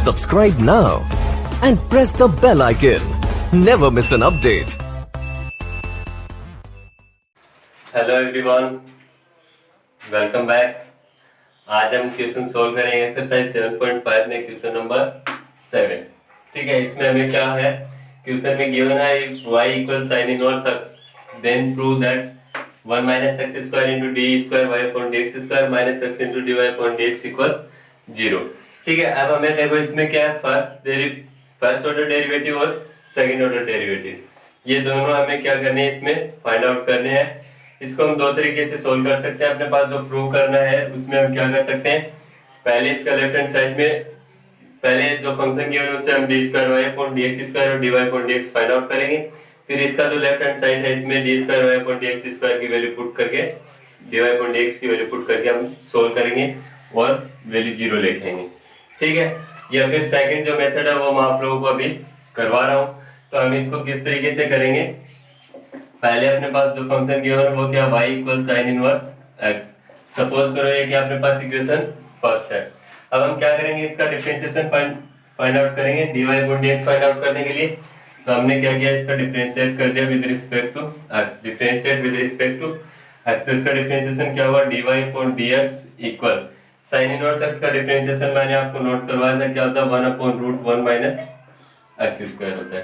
Subscribe now and press the bell icon. Never miss an update. Hello everyone, welcome back. आज हम question solve करेंगे exercise 7.5 में question number 7। ठीक है, इसमें हमें क्या है, क्वेश्चन में गिवन है y equal sine inverse x, then prove that 1 minus x square into D square Y upon D x square minus x into D Y upon D x equal 0। ठीक है, अब हमें देखो इसमें क्या है, फर्स्ट ऑर्डर डेरिवेटिव और second order derivative, ये दोनों हमें क्या करने हैं, इसमें फाइंड आउट करने हैं। इसको हम दो तरीके से सोल्व कर सकते हैं। अपने पास जो प्रूव करना है उसमें हम क्या कर सकते हैं, पहले इसका लेफ्ट हैंड साइड में पहले जो फंक्शन गिवन है उससे हम D square Y upon D x square और D Y upon D X find out करेंगे। फिर इसका जो लेफ्ट हैंड साइड है इसमें D square Y upon D x square की वैल्यू पुट करके D Y upon D x की वैल्यू पुट करके हम सोल्व करेंगे और वैल्यू 0 लिखेंगे। ठीक है, या फिर सेकंड जो मेथड है वो मैं आप लोगों को अभी करवा रहा हूँ। तो हम इसको किस तरीके से करेंगे, पहले अपने पास जो फंक्शन गिवन है वो क्या, y equal sine inverse x। Suppose करो ये कि अपने पास इक्वेशन फर्स्ट है। अब हम क्या करेंगे, इसका डिफरेंशिएशन फाइंड आउट करेंगे dy upon dx find out करने के लिए। तो हमने क्या किया, इसका डिफरेंशिएट कर दिया with respect to x, differentiate with respect to x। तो इसका डिफरेंशिएशन क्या हुआ, dy upon dx equal sine inverse x का डिफरेंशिएशन मैंने आपको नोट करवाया था, क्या होता है 1 upon root 1 minus x square होता है।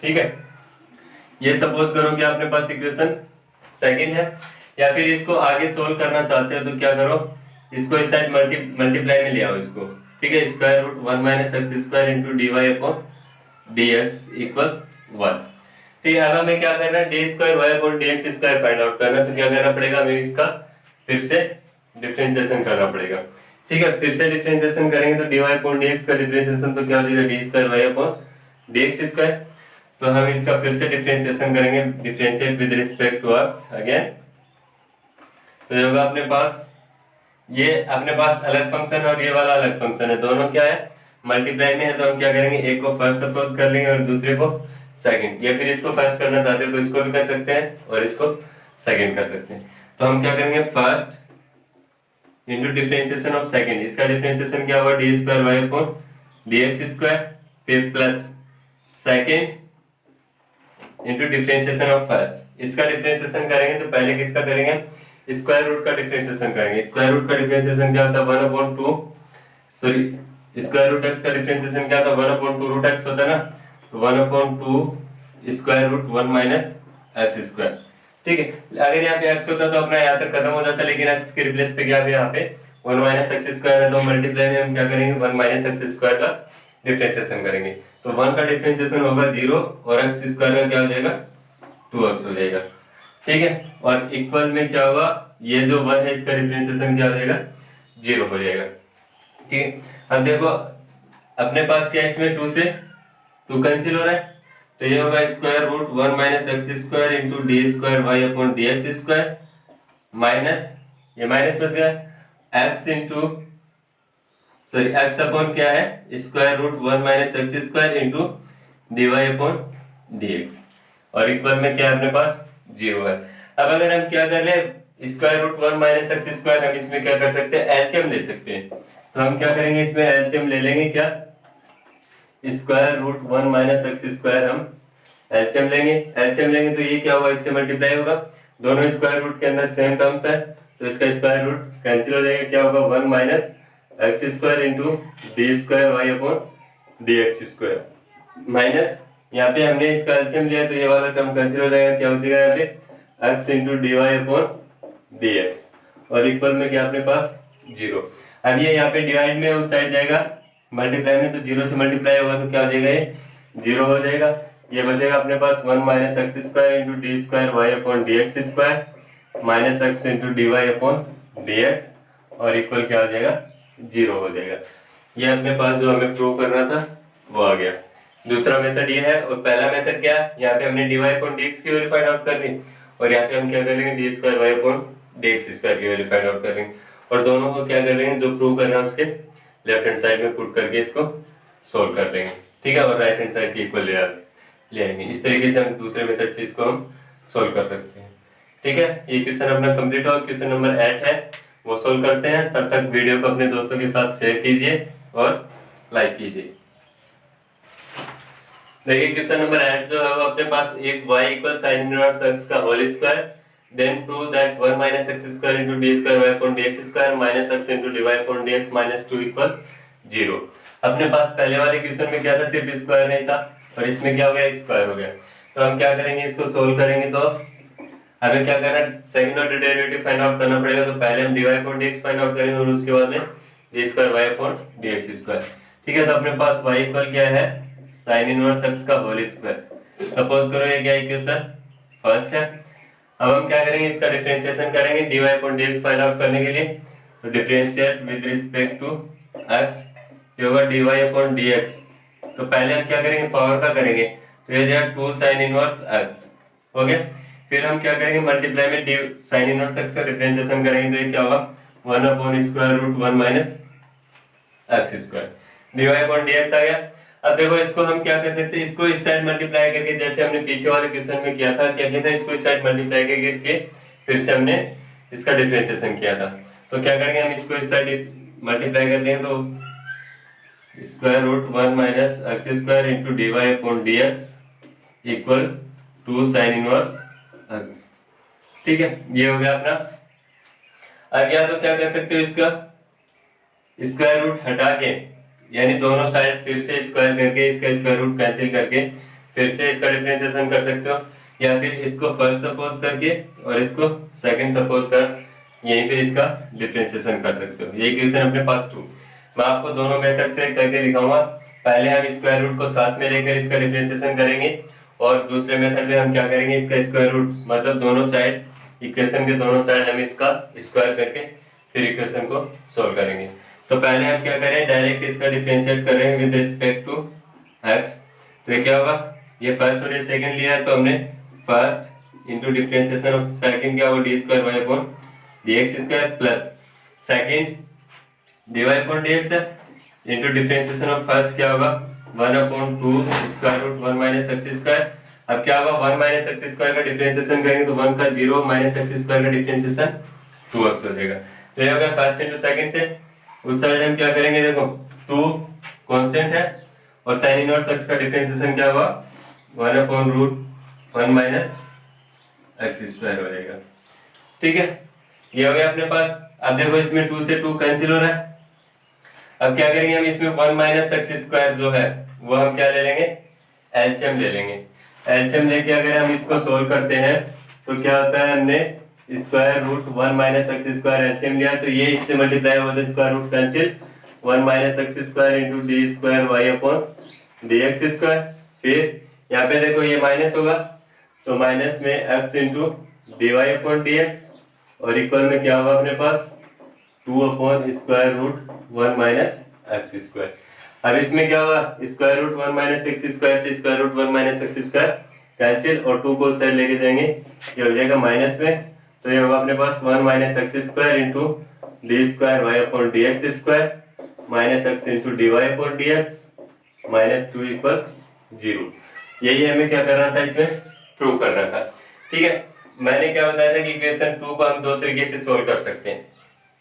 ठीक है, ये सपोज करो कि आपने पास इक्वेशन सेकंड है। या फिर इसको आगे सोल्व करना चाहते हो तो क्या करो, इसको इस साइड मल्टीप्लाई में ले आओ इसको। ठीक है, square root 1 minus x square into D Y upon D x equal 1। ठीक है, अब हमें क्या करना है, D square Y upon D x square find out करना है। तो क्या करना पड़ेगा, हमें इसका फिर से डिफरेंशिएशन करना पड़ेगा। ठीक है, फिर से डिफरेंशिएशन करेंगे तो D Y upon D x का डिफरेंशिएशन तो क्या हो जाएगा, D square Y upon D x square. तो हम इसका फिर से डिफरेंशिएशन करेंगे, differentiate with respect to x again. तो ये होगा अपने पास, ये अपने पास अलग फंक्शन और ये वाला अलग फंक्शन है, दोनों क्या है मल्टीप्लाई में है। तो हम क्या करेंगे, एक को फर्स्ट सपोज कर लेंगे और दूसरे को सेकंड, या फिर इसको फर्स्ट करना चाहते हो तो इसको भी कर सकते हैं और इसको सेकंड कर सकते हैं। तो हम क्या करेंगे, first into differentiation of second, इसका डिफरेंशिएशन क्या होगा, D square Y upon D x square, फिर plus second into differentiation of first. इसका डिफरेंशिएशन करेंगे तो पहले किसका करेंगे, स्क्वायर रूट का डिफरेंशिएशन करेंगे। स्क्वायर रूट का डिफरेंशिएशन क्या होता है, 1 upon 2, sorry square root x का डिफरेंशिएशन क्या होता है, 1 अपॉन 2 रूट x होता है ना। तो 1 upon 2 square root 1 minus x square. ठीक है, अगर यहाँ पे x होता तो अपना यहाँ तक खत्म हो जाता, लेकिन x के रिप्लेस पे क्या है, यहाँ पे 1 माइनस एक्स स्क्वायर है। तो मल्टीप्लाई में हम क्या करेंगे, 1 माइनस एक्स स्क्वायर का डिफरेंशिएशन करेंगे। तो 1 का डिफरेंशिएशन होगा 0 और x स्क्वायर का क्या हो जाएगा, 2x हो जाएगा। ठीक है, और इक्वल में क्या होगा, ये जो 1 है इसका डिफरेंशिएशन क्या हो जाएगा, 0 हो जाएगा। ठीक है, अब देखो अपने पास क्या है, इसमें 2 से 2 कैंसिल हो रहा है। तो ये होगा square root 1 minus x square into D square Y upon D x square minus, ये माइनस बच गया x into sorry x upon क्या है, square root 1 minus x square into D Y upon D x, और equal में क्या है अपने पास 0 है। अब अगर हम क्या कर ले, square root 1 minus x square, हम इसमें क्या कर सकते हैं, एलसीएम ले सकते हैं। तो हम क्या करेंगे, इसमें एलसीएम ले लेंगे, क्या square root 1 minus x square हम एलसीएम लेंगे। एलसीएम लेंगे तो ये क्या होगा, इससे मल्टीप्लाई होगा, दोनों स्क्वायर रूट के अंदर सेम टर्म्स है तो इसका स्क्वायर रूट कैंसिल हो जाएगा। क्या होगा, 1 minus x square into D square Y upon D x square minus, यहाँ पे हमने इसका एलसीएम लिया तो ये वाला टर्म कैंसिल हो जाएगा। क्या हो जाएगा यहाँ पे, X into D Y upon D x, और इक्वल में क्या अपने पास 0। अब ये यहाँ पे डिवाइड में उस साइड जाएगा, मल्टीप्लाई में तो 0 से मल्टीप्लाई होगा तो क्या हो जाएगा, ये 0 हो जाएगा। ये बचेगा अपने पास 1 minus x square into D square Y upon D x square minus x into D Y upon D x, और इक्वल क्या हो जाएगा, 0 हो जाएगा। ये अपने पास जो हमें प्रूव करना था वो आ गया। दूसरा मेथड ये है, और पहला मेथड क्या है, यहाँ पे हमने D Y upon D x की वैल्यू फाइंड आउट कर ली, और यहाँ पे हम क्या कर लेंगे, D square Y upon D x square की वैल्यू फाइंड आउट कर लेंगे, और दोनों को क्या कर लेंगे, जो प्रूव करना है उसके लेफ्ट हैंड साइड में पुट करके इसको सोल्व कर लेंगे। ठीक है, और राइट हैंड साइड की इक्वल ले आएंगे। इस तरीके से हम दूसरे मेथड से इसको हम सोल्व कर सकते हैं। ठीक है, ये क्वेश्चन अपना कंप्लीट हुआ। क्वेश्चन नंबर 8 है, वो सोल्व करते हैं। तब तक वीडियो को अपने दोस्तों के साथ शेयर कीजिए और लाइक कीजिए। देखिए क्वेश्चन नंबर 8 जो है वो अपने पास एक y equal sine inverse x का whole square then prove that 1 minus x square into D square Y upon D x square minus x into D Y upon D x minus 2 equal 0। अपने पास पहले वाले question में क्या था, सिर्फ square नहीं था, और इसमें क्या हो गया, स्क्वायर हो गया। तो हम क्या करेंगे, इसको सोल्व करेंगे तो हमें क्या करना है, second order derivative find out करना पड़ेगा। तो पहले हम dy upon dx find out करेंगे और उसके बाद में d square y upon dx square. ठीक है, तो अपने पास y इक्वल क्या है, sin इनवर्स x का होल स्क्वायर। सपोज करो ये क्या इक्वेशन फर्स्ट है। अब हम क्या करेंगे, इसका डिफरेंशिएशन करेंगे dy upon dx find out करने के लिए। तो differentiate with respect to x, ये होगा dy अपॉन dx। तो पहले हम क्या करेंगे, पावर का करेंगे, तो ये जाएगा 2 sin इनवर्स x हो गया। फिर हम क्या करेंगे, मल्टीप्लाई में sin इनवर्स x का डिफरेंशिएशन करेंगे, तो ये क्या होगा 1 upon square root 1 minus x square, dy upon dx आ गया। अब देखो इसको हम क्या कर सकते हैं, इसको इस साइड मल्टीप्लाई करके, जैसे हमने पीछे वाले क्वेश्चन में किया था, क्या किया था, इसको इस साइड मल्टीप्लाई करके फिर से हमने इसका डिफरेंशिएशन किया था। तो क्या करेंगे, हम इसको इस साइड मल्टीप्लाई कर देंगे, तो square root 1 minus x square into D Y upon D x equal 2 sine inverse x. ठीक है, ये हो गया अपना। अब या तो क्या कर सकते हो, इसका स्क्वायर रूट हटा के, यानी दोनों साइड फिर से स्क्वायर करके, इसका स्क्वायर रूट कैंसिल करके फिर से इसका डिफरेंशिएशन कर सकते हो, या फिर इसको फर्स्ट सपोज करके और इसको सेकंड सपोज कर यहीं पे इसका डिफरेंशिएशन कर सकते हो। ये इक्वेशन अपने पास 2। मैं आपको दोनों मेथड से करके दिखाऊंगा। पहले हम स्क्वायर रूट को साथ में लेकर इसका डिफरेंशिएशन करेंगे, और दूसरे मेथड में हम क्या करेंगे, इसका स्क्वायर रूट मतलब दोनों साइड, इक्वेशन के दोनों साइड हम इसका स्क्वायर करके फिर इक्वेशन को सोल्व करेंगे। तो पहले हम क्या करें, डायरेक्ट इसका डिफरेंशिएट कर रहे हैं विद रिस्पेक्ट टू x। तो ये क्या होगा, ये फर्स्ट और ये सेकंड लिया है, तो हमने first into differentiation of second क्या होगा, D square Y upon D x square plus second d Y upon D x है इंटू डिफरेंशिएशन ऑफ फर्स्ट क्या होगा 1 upon 2 square root 1 minus x square. अब क्या होगा, 1 माइनस एक्स स्क्वायर का differentiation करेंगे तो 1 का 0 माइनस एक्स स्क्वायर का डिफरेंशिएशन 2x हो जाएगा। तो ये हो गया फर्स्ट इंटू सेकंड से। उस साइड हम क्या करेंगे, देखो 2 कांस्टेंट है और sin इनवर्स x का डिफरेंशिएशन क्या होगा 1 upon root 1 minus x square हो जाएगा। ठीक है, ये हो गया अपने पास। अब देखो इसमें 2 से 2 कैंसिल हो रहा है। अब क्या करेंगे, हम इसमें 1 माइनस एक्स स्क्वायर जो है वो हम क्या ले लेंगे, एलसीएम ले लेंगे। एलसीएम लेके अगर हम इसको सोल्व करते हैं तो क्या होता है, हमने square root 1 minus x square LCM लिया, तो ये इससे मल्टीप्लाई होता है square root cancel 1 minus x square into D square Y upon D x square. फिर यहाँ पे देखो ये माइनस होगा, तो माइनस में X into D Y upon D x, और इक्वल में क्या होगा अपने पास 2 upon square root 1 minus x square. अब इसमें क्या होगा, square root 1 minus x square से square root 1 minus x square cancel, और 2 को साइड लेके जाएंगे, ये हो जाएगा माइनस में। तो ये होगा अपने पास 1 minus x square into D square Y upon D x square minus x into D Y upon D x minus 2 equal 0। यही हमें क्या करना था, इसमें प्रूव करना था। ठीक है, मैंने क्या बताया था कि इक्वेशन 2 को हम दो तरीके से सोल्व कर सकते हैं।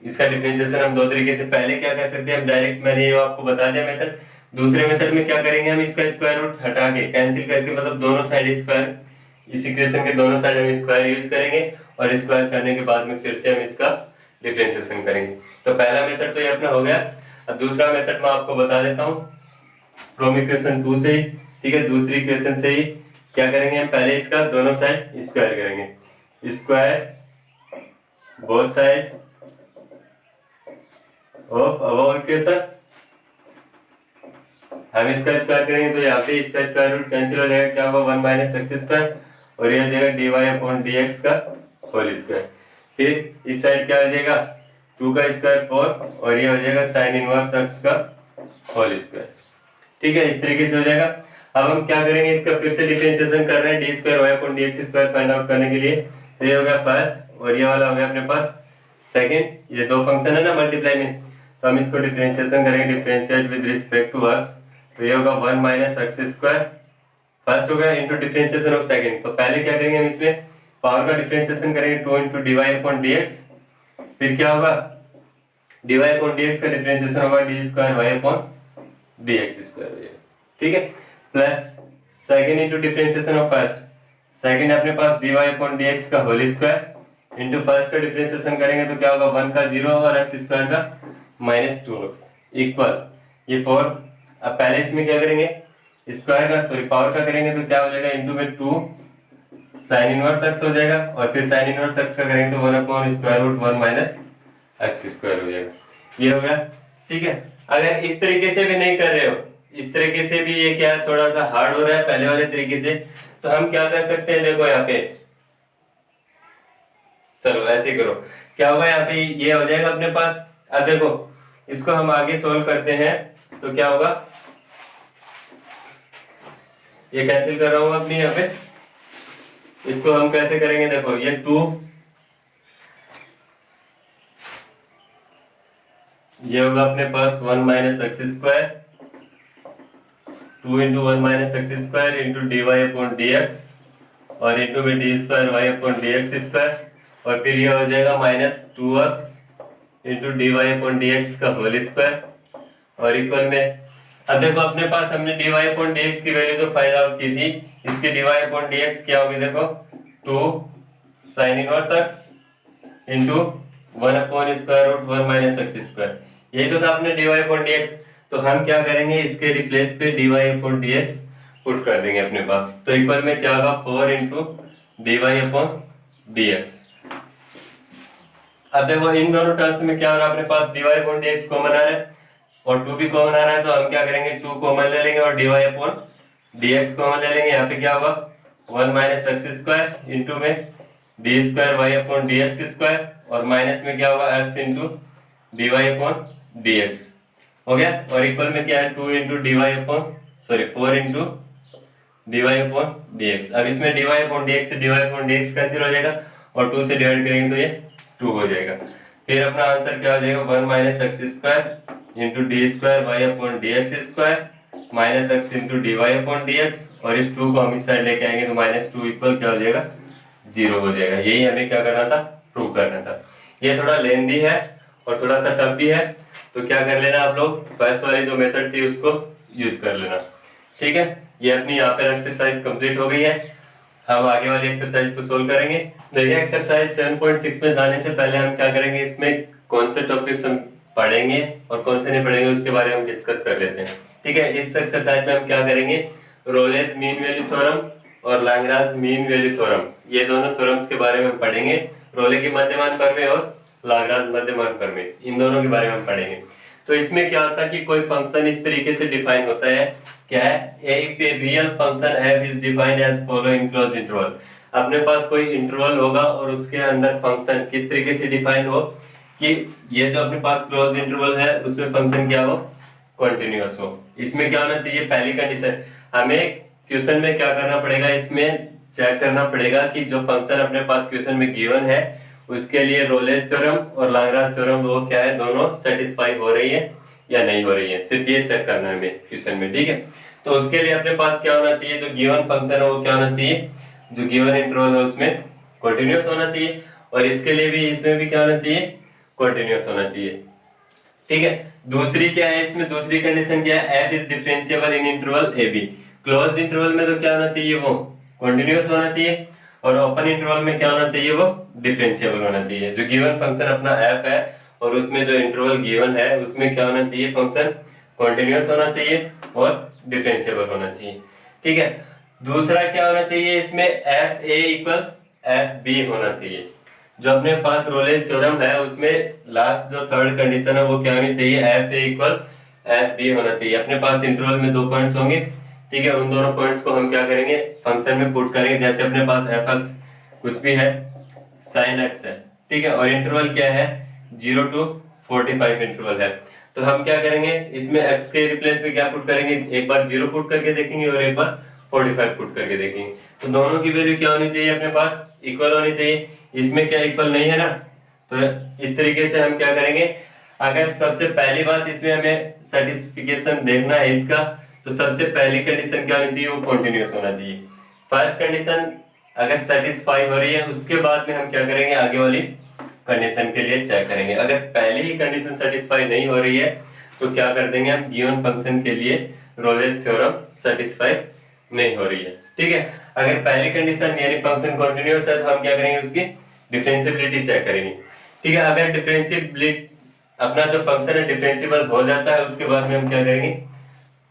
इसका डिफरेंशिएशन हम दो तरीके से, पहले क्या कर सकते हैं, हम डायरेक्ट, मैंने ये आपको बता दिया मेथड। दूसरे मेथड में क्या करेंगे, हम इसका स्क्वायर रूट हटा के कैंसिल करके, मतलब दोनों साइड स्क्वायर, इस इक्वेशन के दोनों साइड हम स्क्वायर यूज करेंगे, और स्क्वायर करने के बाद में फिर से हम इसका डिफरेंशिएशन करेंगे। तो पहला मेथड तो ये अपना हो गया। अब दूसरा मेथड मैं आपको बता देता हूँ फ्रॉम इक्वेशन 2 से ही। ठीक है, दूसरी इक्वेशन से ही क्या करेंगे, हम पहले इसका दोनों साइड स्क्वायर करेंगे, square both side of above equation. हम इसका स्क्वायर करेंगे तो यहाँ पे इसका स्क्वायर रूट कैंसिल हो जाएगा, क्या होगा 1 माइनस एक्स स्क्वायर, और ये हो जाएगा d Y upon D x का होल स्क्वायर। फिर इस साइड क्या हो जाएगा 2 का स्क्वायर 4, और ये हो जाएगा साइन इनवर्स एक्स का होल स्क्वायर। ठीक है, इस तरीके से हो जाएगा। अब हम क्या करेंगे, इसका फिर से डिफरेंशिएशन कर रहे हैं d square Y upon D x square find out करने के लिए। तो ये हो गया फर्स्ट, और ये वाला हो गया अपने पास सेकंड। ये दो फंक्शन है ना मल्टीप्लाई में, तो हम इसको डिफरेंशिएशन करेंगे, differentiate with respect to x. तो ये होगा 1 माइनस एक्स स्क्वायर फर्स्ट होगा इंटू डिफरेंशिएशन ऑफ सेकंड। तो पहले क्या करेंगे, हम इसमें पावर का डिफरेंशिएशन करेंगे 2 into D Y upon D x. फिर क्या होगा, d Y upon D x का डिफरेंशिएशन होगा D square Y upon dx square हो जाएगा, ठीक है। Plus second into differentiation of first, second अपने पास dy अपॉन dx का होल स्क्वायर इंटू फर्स्ट का डिफरेंशिएशन करेंगे तो क्या होगा 1 का 0 और x स्क्वायर का -2x इक्वल ये 4। अब पहले इसमें क्या करेंगे स्क्वायर का सॉरी पावर का करेंगे तो क्या हो जाएगा इंटू में 2 साइन इनवर्स x हो जाएगा और फिर साइन इनवर्स x का करेंगे तो 1 upon square root 1 minus x square हो जाएगा, ये हो गया, ठीक है। अगर इस तरीके से भी नहीं कर रहे हो, इस तरीके से भी ये क्या थोड़ा सा हार्ड हो रहा है पहले वाले तरीके से, तो हम क्या कर सकते हैं, देखो यहाँ पे चलो ऐसे करो, क्या होगा यहाँ पे ये हो जाएगा अपने पास। अब देखो इसको हम आगे सोल्व करते हैं तो क्या होगा, ये कैंसिल कर रहा हूं अपनी यहाँ पे, इसको हम कैसे करेंगे, देखो ये 2 ये होगा अपने पास 1 minus x square 2 into 1 minus x square into D Y upon D x और इंटू में D square Y upon D x square और फिर ये हो जाएगा -2x into D Y upon D x का होल स्क्वायर और इक्वल में। अब देखो अपने पास हमने D Y upon D x की वैल्यू जो फाइंड आउट की थी, इसकी d Y upon D x क्या होगी, देखो 2 sine inverse x into 1 upon square root 1 minus x square, यही तो था अपने d Y upon D x. तो हम क्या करेंगे इसके रिप्लेस पे d Y upon D x put कर देंगे अपने पास, तो इक्वल में क्या होगा 4 into D Y upon D x. अब देखो इन दोनों टर्म्स में क्या हो रहा है, अपने पास dy अपॉन dx कॉमन आ रहा है और 2 भी कॉमन आ रहा है, तो हम क्या करेंगे 2 कॉमन ले लेंगे और dy अपॉन dx कॉमन ले लेंगे। यहाँ पे क्या होगा 1 माइनस एक्स स्क्वायर इंटू में D square Y upon D x square और माइनस में क्या होगा x into D Y upon D X हो गया और इक्वल में क्या है 2 into D Y upon sorry 4 into D Y upon D x. अब इसमें D Y upon D X से D Y upon D X cancel हो जाएगा और 2 से डिवाइड करेंगे तो ये 2 हो जाएगा। फिर अपना आंसर क्या हो जाएगा 1 minus x square into D square Y upon D x square minus x into D Y upon D x और इस 2 को हम इस साइड लेके आएंगे तो -2 इक्वल क्या हो जाएगा 0 हो जाएगा। यही हमें क्या करना था, प्रूव करना था। ये थोड़ा लेंदी है और थोड़ा सा टफ भी है, तो क्या कर लेना आप लोग फर्स्ट वाली जो मेथड थी उसको यूज कर लेना, ठीक है। ये अपनी यहाँ पे एक्सरसाइज कंप्लीट हो गई है, हम आगे वाली एक्सरसाइज को सोल्व करेंगे। देखिए एक्सरसाइज 7.6 में जाने से पहले हम क्या करेंगे, इसमें कौन से टॉपिक्स हम पढ़ेंगे और कौन से नहीं पढ़ेंगे उसके बारे में हम डिस्कस कर लेते हैं, ठीक है। इस एक्सरसाइज में हम क्या करेंगे, रोलेज मीन वैल्यू थ्योरम और लैग्रांज मीन वैल्यू थ्योरम, ये दोनों थ्योरम्स के बारे में हम पढ़ेंगे। रोले की मध्यमान प्रमेय और लैग्रांज मध्यमान प्रमेय, इन दोनों के बारे में हम पढ़ेंगे। तो इसमें क्या होता है कि कोई फंक्शन इस तरीके से डिफाइन होता है, क्या है, if a real function f is defined as follow in close interval. अपने पास कोई इंटरवल होगा और उसके अंदर फंक्शन किस तरीके से डिफाइन हो कि ये जो अपने पास क्लोज इंटरवल है उसमें फंक्शन क्या हो, कंटीन्यूअस हो। इसमें क्या होना चाहिए, पहली कंडीशन हमें क्वेश्चन में क्या करना पड़ेगा, इसमें चेक करना पड़ेगा कि जो फंक्शन अपने पास क्वेश्चन में गिवन है उसके लिए रोलेज थ्योरम और लैग्रांज थ्योरम वो क्या है, दोनों सेटिस्फाई हो रही है या नहीं हो रही है, सिर्फ ये चेक करना है हमें क्वेश्चन में, ठीक है। तो उसके लिए अपने पास क्या होना चाहिए, जो गिवन फंक्शन है वो क्या होना चाहिए, जो गिवन इंटरवल है उसमें कंटीन्यूअस होना चाहिए और इसके लिए भी इसमें भी क्या होना चाहिए, कंटीन्यूअस होना चाहिए, ठीक है। दूसरी क्या है, इसमें दूसरी कंडीशन क्या है, f is differentiable in interval a b। Closed interval में तो क्या होना चाहिए, वो कंटीन्यूअस होना चाहिए और ओपन इंटरवल में क्या होना चाहिए, वो डिफरेंशिएबल होना चाहिए। जो गिवन फंक्शन अपना f है और उसमें जो इंटरवल गिवन है उसमें क्या होना चाहिए, फंक्शन कंटीन्यूअस होना चाहिए और डिफरेंशिएबल होना चाहिए, ठीक है। दूसरा क्या होना चाहिए, इसमें f a equal f b होना चाहिए। जो अपने पास रोलेज थ्योरम है उसमें लास्ट जो थर्ड कंडीशन है वो क्या होनी चाहिए, f a equal f b होना चाहिए। अपने पास इंटरवल में 2 पॉइंट्स होंगे, ठीक है, उन दोनों पॉइंट्स को हम क्या करेंगे, फंक्शन में पुट करेंगे। जैसे अपने पास एफ एक्स कुछ भी है, साइन एक्स है, ठीक है, और इंटरवल क्या है 0 to 45 इंटरवल है। तो हम क्या करेंगे, इसमें x के रिप्लेस में क्या पुट करेंगे, एक बार 0 पुट करके देखेंगे और एक बार 45 पुट करके देखेंगे। तो दोनों की वैल्यू क्या होनी चाहिए, अपने पास इक्वल होनी चाहिए। इसमें क्या इक्वल नहीं है ना, तो इस तरीके से हम क्या करेंगे, अगर सबसे पहली बात इसमें हमें सर्टिफिकेशन देखना है इसका, तो सबसे पहली कंडीशन क्या होनी चाहिए, वो कंटीन्यूअस होना चाहिए। फर्स्ट कंडीशन अगर सेटिस्फाई हो रही है उसके बाद में हम क्या करेंगे, आगे वाली कंडीशन के लिए चेक करेंगे। अगर पहले ही कंडीशन सेटिस्फाई नहीं हो रही है तो क्या कर देंगे हम, गिवन फंक्शन के लिए रोलेस थ्योरम सेटिस्फाई नहीं हो रही है। ठीक है, अगर पहली कंडीशन यानी फंक्शन कंटीन्यूअस है तो हम क्या करेंगे, उसकी डिफरेंशिएबिलिटी चेक करेंगे। ठीक है, अगर डिफरेंशिएबिलिटी अपना जो फंक्शन है डिफरेंशिएबल हो जाता है, उसके बाद में हम क्या करेंगे,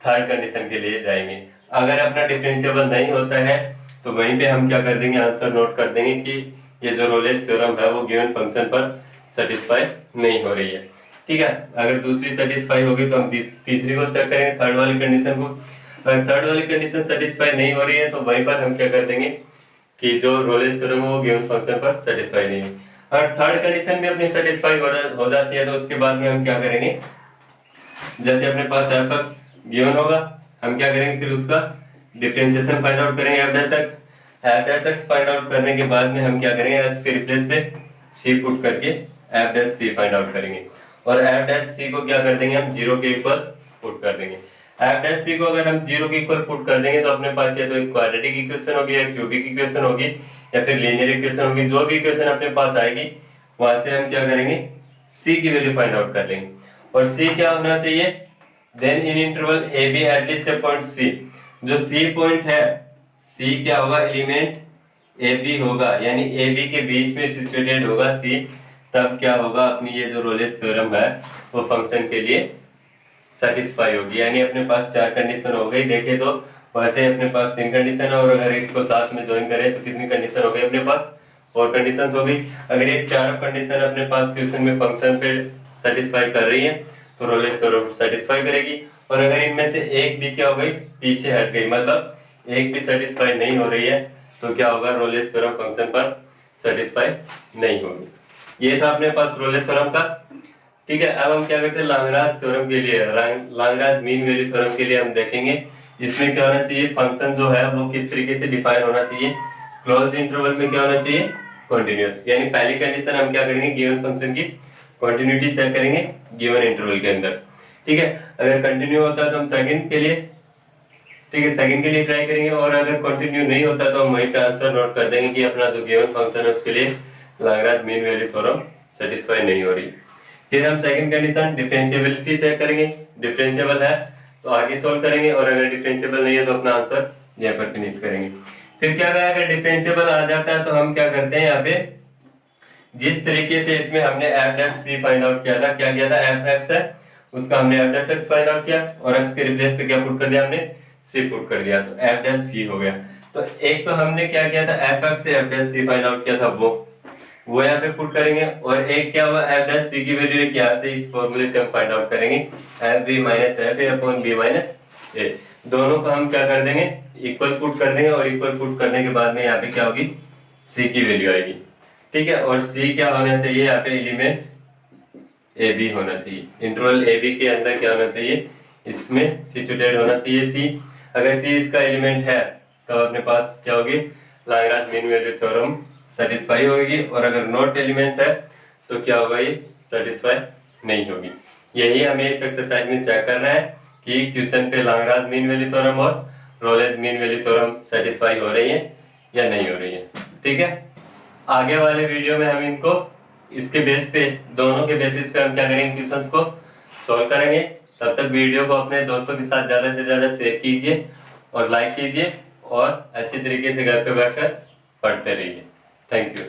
थर्ड कंडीशन के लिए जाएंगे। अगर अपना डिफरेंशिएबल नहीं होता है तो वहीं पे हम क्या कर देंगे, आंसर नोट कर देंगे कि ये जो रोलेस थ्योरम है वो गिवन फंक्शन पर सेटिस्फाई नहीं हो रही है। ठीक है, अगर दूसरी सेटिस्फाई होगी तो हम तीसरी को चेक करेंगे, थर्ड वाली कंडीशन को। अगर थर्ड वाली कंडीशन सेटिस्फाई नहीं हो रही है तो वहीं पर हम क्या कर देंगे कि जो रोलेस थ्योरम है वो गिवन फंक्शन पर सेटिस्फाई नहीं है। अगर थर्ड कंडीशन भी अपनी सेटिस्फाई हो जाती है तो उसके बाद में हम क्या करेंगे, जैसे अपने पास एफ एक्स गिवन होगा, हम क्या करेंगे फिर उसका डिफरेंशिएशन फाइंड आउट करेंगे F dash x. F dash x find out करने के बाद में हम क्या करेंगे, एक्स के रिप्लेस पे सी पुट करके F dash C find out करेंगे, और एफ डैश सी को क्या कर देंगे हम, जीरो के इक्वल पुट कर देंगे। एफ डैश सी को अगर हम जीरो के इक्वल पुट कर देंगे तो अपने पास या तो एक क्वाड्रेटिक इक्वेशन होगी या क्यूबिक इक्वेशन होगी या फिर लीनियर इक्वेशन होगी। जो भी इक्वेशन अपने पास आएगी वहां से हम क्या करेंगे, सी की वैल्यू फाइंड आउट कर लेंगे। और सी क्या होना चाहिए, then in interval A B at least A point C. जो सी पॉइंट है, सी क्या होगा, एलिमेंट ए बी होगा, यानी ए बी के बीच में सिचुएटेड होगा सी, तब क्या होगा, अपनी ये जो रोलेस थ्योरम है वो फंक्शन के लिए सेटिस्फाई होगी। यानी अपने पास चार कंडीशन हो गई, देखे तो वैसे अपने पास तीन कंडीशन है, और अगर इसको साथ में ज्वाइन करें तो कितनी कंडीशन हो गई अपने पास, फोर कंडीशंस हो गई। अगर ये चारों कंडीशन अपने पास क्वेश्चन में फंक्शन पे सेटिस्फाई कर रही है तो रोलेस थ्योरम सेटिस्फाई करेगी। और अगर इनमें से एक भी क्या हो गई, पीछे हट गई, मतलब एक भी सेटिस्फाई नहीं हो रही है, तो क्या होगा, रोलेस थ्योरम फंक्शन पर सेटिस्फाई नहीं होगी। ये था अपने पास रोलेस थ्योरम का। ठीक है, अब हम क्या करते हैं, लाग्रांज थ्योरम के लिए, लाग्रांज मीन वैल्यू थ्योरम के लिए हम देखेंगे इसमें क्या होना चाहिए, फंक्शन जो है वो किस तरीके से डिफाइन होना चाहिए। क्लोज्ड इंटरवल में क्या होना चाहिए, कंटीन्यूअस। यानी पहली कंडीशन हम क्या करेंगे, गिवन फंक्शन की कंटिन्यूटी चेक करेंगे गिवन इंटरवल के अंदर। ठीक है, अगर कंटिन्यू होता है तो हम सेकंड के लिए, ठीक है, सेकंड के लिए ट्राई करेंगे, और अगर कंटिन्यू नहीं होता तो हम वहीं पे आंसर नोट कर देंगे कि अपना जो गिवन फंक्शन है उसके लिए Lagrange mean value theorem satisfy नहीं हो रही। फिर हम सेकंड कंडीशन डिफरेंशिएबिलिटी चेक करेंगे, डिफरेंशिएबल है तो आगे सोल्व करेंगे, और अगर डिफरेंशिएबल नहीं है तो अपना आंसर यहाँ पर फिनिश करेंगे। फिर क्या करें, अगर डिफरेंशिएबल आ जाता है तो हम क्या करते हैं, यहाँ पे जिस तरीके से इसमें हमने F dash C find out किया था, क्या किया था, एफ एक्स है उसका हमने F dash x find out किया, और एक्स के रिप्लेस पे क्या पुट कर दिया हमने, सी पुट कर दिया, तो एफ डैश सी हो गया। तो एक तो हमने क्या किया था, एफ एक्स से F dash C find out किया था, वो यहाँ पे पुट करेंगे, और एक क्या हुआ, एफ डैश सी की वैल्यू एक यहाँ से इस फॉर्मूले से हम फाइंड आउट करेंगे, F B minus F A upon B minus A. दोनों को हम क्या कर देंगे, इक्वल पुट कर देंगे, और इक्वल पुट करने के बाद में यहाँ पे क्या होगी, सी की वैल्यू आएगी। ठीक है, और सी क्या होना चाहिए, यहाँ पे एलिमेंट ए बी होना चाहिए, इंटरवल ए बी के अंदर क्या होना चाहिए, इसमें सिचुएटेड होना चाहिए सी। अगर सी इसका एलिमेंट है तो अपने पास क्या होगी, Lagrange mean value theorem satisfy होगी, और अगर नॉट एलिमेंट है तो क्या होगा, ये सेटिस्फाई नहीं होगी। यही हमें इस एक्सरसाइज में चेक करना है कि क्वेश्चन पे लाग्रांज मीन वैल्यू थ्योरम और Rolle's mean value theorem satisfy हो रही है या नहीं हो रही है। ठीक है, आगे वाले वीडियो में हम इनको इसके बेस पे, दोनों के बेसिस पे हम क्या करेंगे, क्वेश्चंस को सॉल्व करेंगे। तब तक वीडियो को अपने दोस्तों के साथ ज्यादा से ज्यादा शेयर कीजिए और लाइक कीजिए, और अच्छी तरीके से घर पे बैठकर पढ़ते रहिए। Thank you.